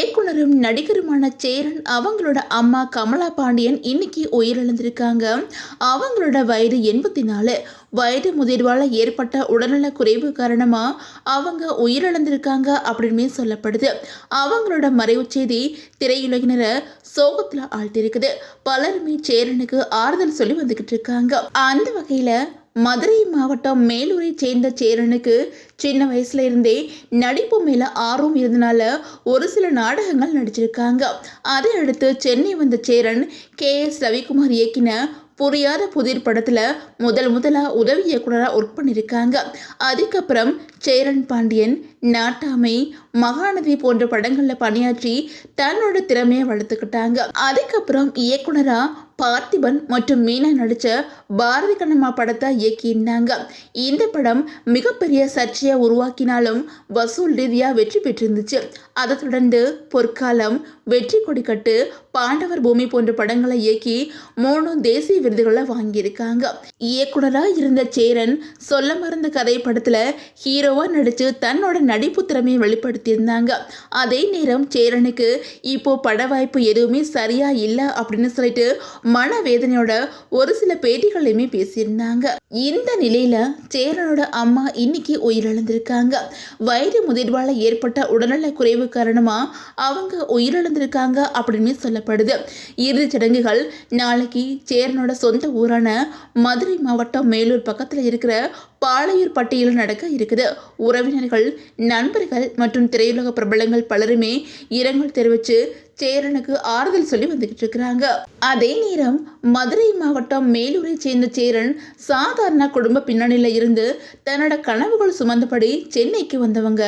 இயக்குனரும் நடிகருமான சேரன் அவங்களோட அம்மா கமலா பாண்டியன் இன்னைக்கு உயிரிழந்திருக்காங்க. அவங்களோட வயது 84. வயது முதிர்வால் ஏற்பட்ட உடல்நல குறைவு காரணமா அவங்க உயிரிழந்திருக்காங்க அப்படின்னு சொல்லப்படுது. அவங்களோட மறைவு செய்தி திரையுலகினரை சோகத்துல ஆழ்த்திருக்குது. பலருமே சேரனுக்கு ஆறுதல் சொல்லி வந்துகிட்டு இருக்காங்க. அந்த வகையில மதுரை மாவட்டம் மேலூரை சேர்ந்த சேரனுக்கு சின்ன வயசுல இருந்தே நடிப்பு மேல ஆர்வம் இருந்தனால ஒரு சில நாடகங்கள் நடிச்சிருக்காங்க. அதை அடுத்து சென்னை வந்த சேரன் KS ரவிக்குமார் இயக்கின புரியாத புதிர் படத்துல முதலா உதவி இயக்குனராக ஒர்க் பண்ணியிருக்காங்க. அதுக்கப்புறம் சேரன் பாண்டியன், நாட்டாமை, மகாநதி போன்ற படங்கள்ல பணியாற்றி தன்னோட திறமையை வளர்த்துக்கிட்டாங்க. அதுக்கப்புறம் இயக்குனரா பார்த்திபன் மற்றும் மீனா நடிச்ச பாரதி கண்ணம்மா படத்தை இயக்கியிருந்தாங்க. இந்த படம் மிகப்பெரிய சர்ச்சையை உருவாக்கினாலும் வசூல் ரீதியா வெற்றி பெற்றிருந்துச்சு. அதை தொடர்ந்து பொற்காலம், வெற்றி கொடிக்கட்டு, பாண்டவர் பூமி போன்ற படங்களை இயக்கி 3 தேசிய விருதுகளை வாங்கியிருக்காங்க. இயக்குனரா இருந்த சேரன் சொல்ல மறந்த கதை படத்துல ஹீரோவா நடிச்சு தன்னோட நடிப்பு திறமையை வெளிப்படுத்தியிருந்தாங்க. அதே நேரம் சேரனுக்கு இப்போ பட வாய்ப்பு எதுவுமே சரியா இல்லை அப்படின்னு சொல்லிட்டு மனவேதனையோட ஒரு சில பேட்டிகளையுமே பேசியிருந்தாங்க. இந்த நிலையில சேரனோட அம்மா இன்னைக்கு உயிரிழந்திருக்காங்க. வயது முதிர்வால ஏற்பட்ட உடல்நல குறைவு காரணமா அவங்க உயிரிழந்திருக்காங்க அப்படின்னு சொல்லப்படுது. இறுதி சடங்குகள் நாளைக்கு சேரனோட சொந்த ஊரான மதுரை மாவட்டம் மேலூர் பக்கத்துல இருக்கிற பாளையூர் பட்டியில் நடக்க இருக்குது. உறவினர்கள், நண்பர்கள் மற்றும் திரையுலக பிரபலங்கள் பலருமே இரங்கல் தெரிவித்து சேரனுக்கு ஆறுதல் சொல்லி வந்துகிட்டு இருக்கிறாங்க. அதே நேரம் மதுரை மாவட்டம் மேலூரை சேர்ந்த சேரன் சாதாரண குடும்ப பின்னணியில இருந்து தன்னோட கனவுகள் சுமந்தபடி சென்னைக்கு வந்தவங்க.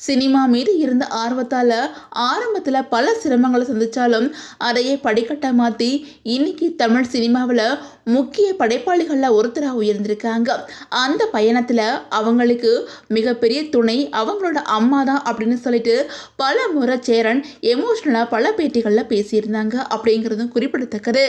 சினிமா மீது இருந்த ஆர்வத்தால ஆரம்பத்துல பல சிரமங்களை சந்திச்சாலும் அதையே படிக்கட்டா மாத்தி இன்னைக்கு தமிழ் சினிமாவில் முக்கிய படைப்பாளிகள்ல ஒருத்தராக உயர்ந்திருக்காங்க. அந்த பயணத்துல அவங்களுக்கு மிகப்பெரிய துணை அவங்களோட அம்மா தான் அப்படின்னு சொல்லிட்டு பல முறை சேரன் எமோஷனலா பல பேட்டிகள்ல பேசியிருந்தாங்க அப்படிங்கிறதும் குறிப்பிடத்தக்கது.